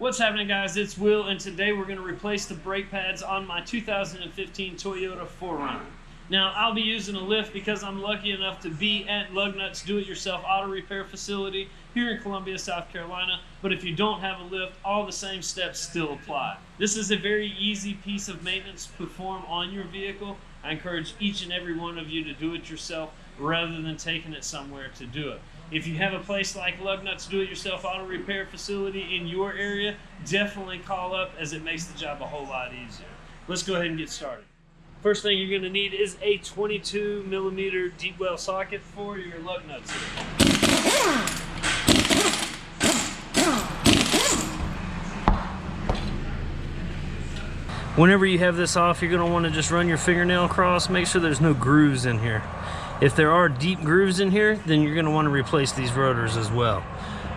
What's happening, guys? It's Will, and today we're going to replace the brake pads on my 2015 Toyota 4Runner. Now, I'll be using a lift because I'm lucky enough to be at 𝐼𝐴 Do-It-Yourself Auto Repair Facility here in Columbia, South Carolina. But if you don't have a lift, all the same steps still apply. This is a very easy piece of maintenance to perform on your vehicle. I encourage each and every one of you to do it yourself rather than taking it somewhere to do it. If you have a place like 𝐼𝐴 Do-It-Yourself Auto Repair Facility in your area, definitely call up, as it makes the job a whole lot easier. Let's go ahead and get started. First thing you're going to need is a 22mm deep well socket for your lug nuts here. Whenever you have this off, you're going to want to just run your fingernail across, make sure there's no grooves in here. If there are deep grooves in here, then you're going to want to replace these rotors as well.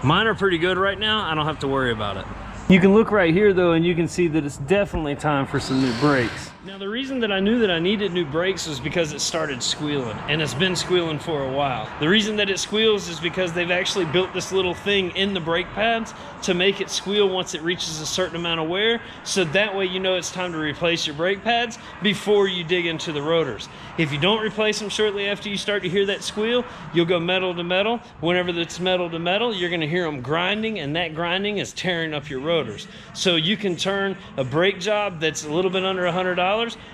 Mine are pretty good right now. I don't have to worry about it. You can look right here though, and you can see that it's definitely time for some new brakes. Now, the reason that I knew that I needed new brakes was because it started squealing, and it's been squealing for a while. The reason that it squeals is because they've actually built this little thing in the brake pads to make it squeal once it reaches a certain amount of wear, so that way you know it's time to replace your brake pads before you dig into the rotors. If you don't replace them shortly after you start to hear that squeal, you'll go metal to metal. Whenever it's metal to metal, you're going to hear them grinding, and that grinding is tearing up your rotors. So you can turn a brake job that's a little bit under $100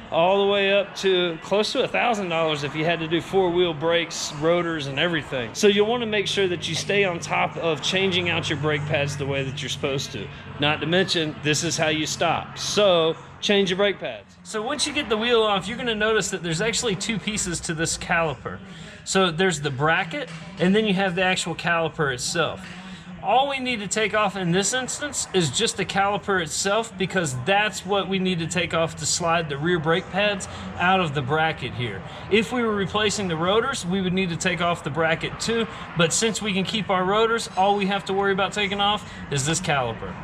all the way up to close to $1,000 if you had to do four-wheel brakes, rotors, and everything. So you'll want to make sure that you stay on top of changing out your brake pads the way that you're supposed to. Not to mention, this is how you stop. So change your brake pads. So once you get the wheel off, you're going to notice that there's actually two pieces to this caliper. So there's the bracket, and then you have the actual caliper itself. All we need to take off in this instance is just the caliper itself, because that's what we need to take off to slide the rear brake pads out of the bracket here. If we were replacing the rotors, we would need to take off the bracket too, but since we can keep our rotors, all we have to worry about taking off is this caliper.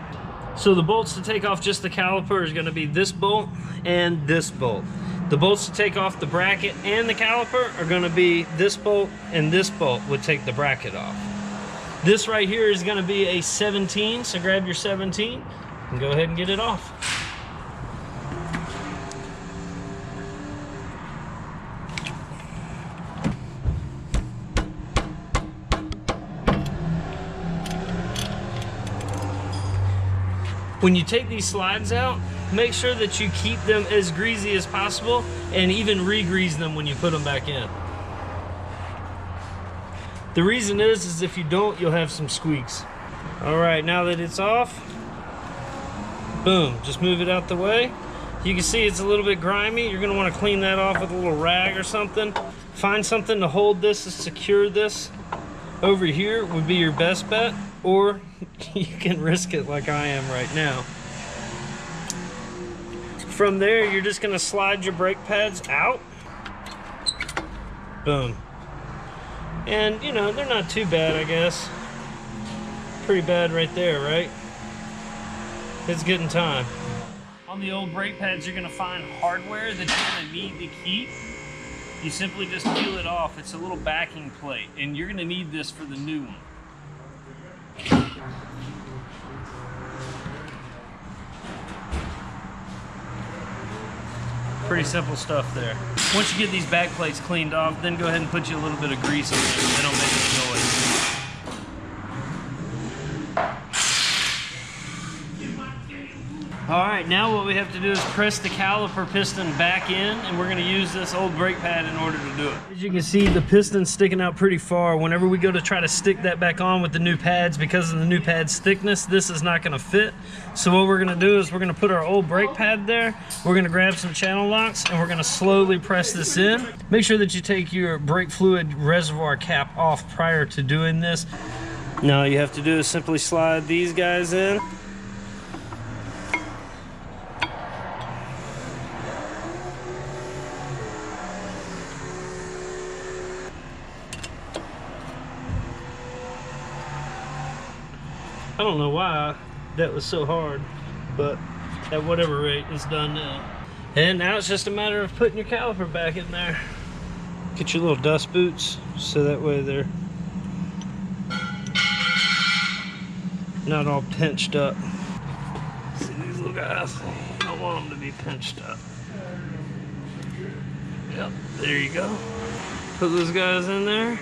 So the bolts to take off just the caliper is going to be this bolt and this bolt. The bolts to take off the bracket and the caliper are going to be this bolt, and this bolt would take the bracket off. This right here is going to be a 17, so grab your 17 and go ahead and get it off. When you take these slides out, make sure that you keep them as greasy as possible and even re-grease them when you put them back in. The reason is if you don't, you'll have some squeaks. All right, now that it's off, boom, just move it out the way. You can see it's a little bit grimy. You're gonna wanna clean that off with a little rag or something. Find something to hold this, to secure this. Over here would be your best bet, or you can risk it like I am right now. From there, you're just gonna slide your brake pads out. Boom. And, you know, they're not too bad, I guess. Pretty bad right there, right? It's getting time. On the old brake pads, you're going to find hardware that you're going to need to keep. You simply just peel it off. It's a little backing plate, and you're going to need this for the new one. Pretty simple stuff there. Once you get these back plates cleaned off, then go ahead and put you a little bit of grease on there. They don't make any noise. All right, now what we have to do is press the caliper piston back in, and we're going to use this old brake pad in order to do it. As you can see, the piston's sticking out pretty far. Whenever we go to try to stick that back on with the new pads, because of the new pad's thickness, this is not going to fit. So what we're going to do is we're going to put our old brake pad there. We're going to grab some channel locks, and we're going to slowly press this in. Make sure that you take your brake fluid reservoir cap off prior to doing this. Now all you have to do is simply slide these guys in. I don't know why that was so hard, but at whatever rate, it's done now. And now it's just a matter of putting your caliper back in there. Get your little dust boots, so that way they're not all pinched up. See these little guys? You don't want them to be pinched up. Yep, there you go. Put those guys in there,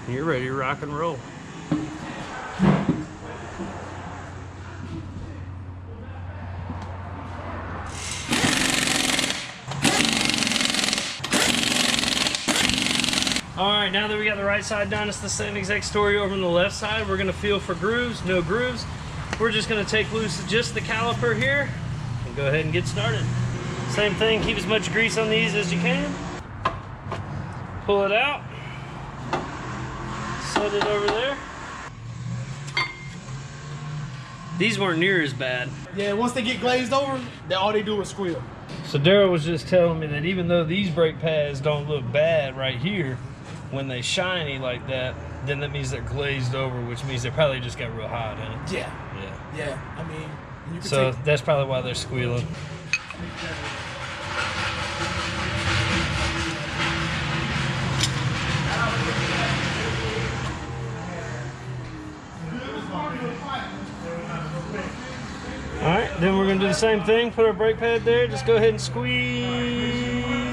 and you're ready to rock and roll. All right, now that we got the right side done, it's the same exact story over on the left side. We're gonna feel for grooves, no grooves. We're just gonna take loose just the caliper here and go ahead and get started. Same thing, keep as much grease on these as you can. Pull it out, set it over there. These weren't near as bad. Yeah, once they get glazed over, all they do is squeal. So Daryl was just telling me that even though these brake pads don't look bad right here, when they shiny like that, then that means they're glazed over, which means they probably just got real hot in it. Yeah. Yeah. I mean, you can so that's probably why they're squealing. All right, then we're gonna do the same thing. Put our brake pad there. Just go ahead and squeeze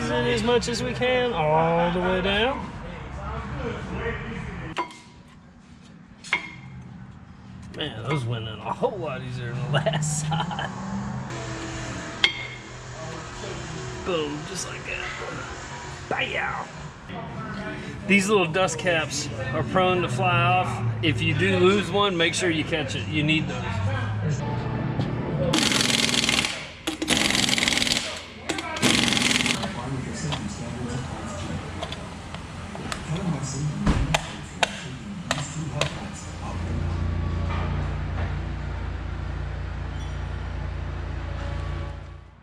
it as much as we can, all the way down. Man, those went in a whole lot easier than the last side. Boom, just like that. Bam! These little dust caps are prone to fly off. If you do lose one, make sure you catch it. You need those.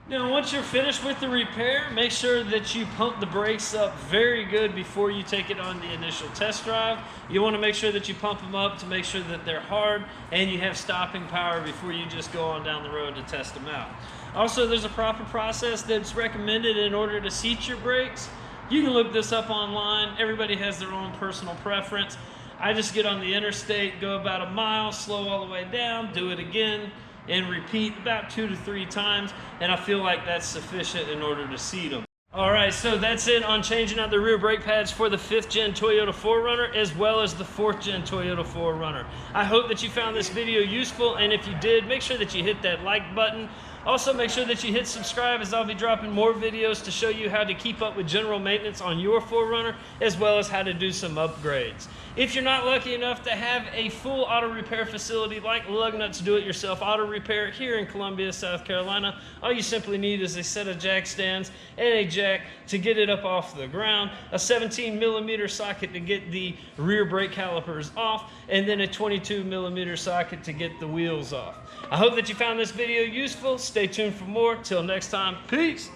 Now, once you're finished with the repair, make sure that you pump the brakes up very good before you take it on the initial test drive. You want to make sure that you pump them up to make sure that they're hard and you have stopping power before you just go on down the road to test them out. Also, there's a proper process that's recommended in order to seat your brakes. You can look this up online. Everybody has their own personal preference. I just get on the interstate, go about a mile, slow all the way down, do it again, and repeat about 2 to 3 times, and I feel like that's sufficient in order to seat them. All right, so that's it on changing out the rear brake pads for the 5th gen Toyota 4Runner as well as the 4th gen Toyota 4Runner. I hope that you found this video useful, and if you did, make sure that you hit that like button. Also, make sure that you hit subscribe, as I'll be dropping more videos to show you how to keep up with general maintenance on your 4Runner, as well as how to do some upgrades. If you're not lucky enough to have a full auto repair facility like Lugnuts Do-It-Yourself Auto Repair here in Columbia, South Carolina, all you simply need is a set of jack stands and a jack to get it up off the ground, a 17mm socket to get the rear brake calipers off, and then a 22mm socket to get the wheels off. I hope that you found this video useful. Stay tuned for more. Till next time, peace.